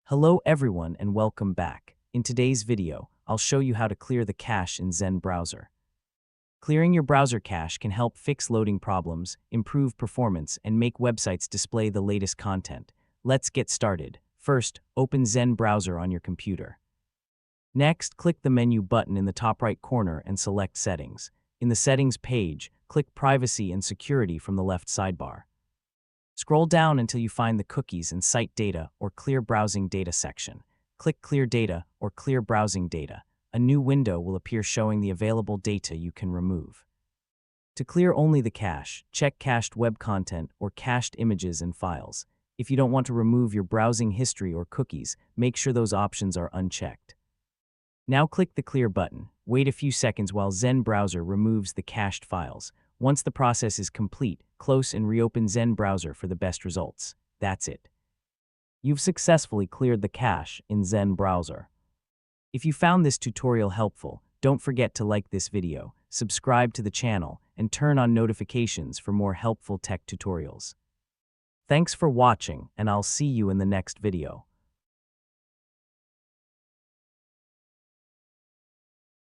Hello everyone and welcome back. In today's video, I'll show you how to clear the cache in Zen Browser. Clearing your browser cache can help fix loading problems, improve performance, and make websites display the latest content. Let's get started. First, open Zen Browser on your computer. Next, click the menu button in the top right corner and select Settings. In the Settings page, click Privacy and Security from the left sidebar. Scroll down until you find the Cookies and Site Data or Clear Browsing Data section. Click Clear Data or Clear Browsing Data. A new window will appear showing the available data you can remove. To clear only the cache, check Cached Web Content or Cached Images and Files. If you don't want to remove your browsing history or cookies, make sure those options are unchecked. Now click the Clear button. Wait a few seconds while Zen Browser removes the cached files. Once the process is complete, close and reopen Zen Browser for the best results. That's it. You've successfully cleared the cache in Zen Browser. If you found this tutorial helpful, don't forget to like this video, subscribe to the channel, and turn on notifications for more helpful tech tutorials. Thanks for watching, and I'll see you in the next video.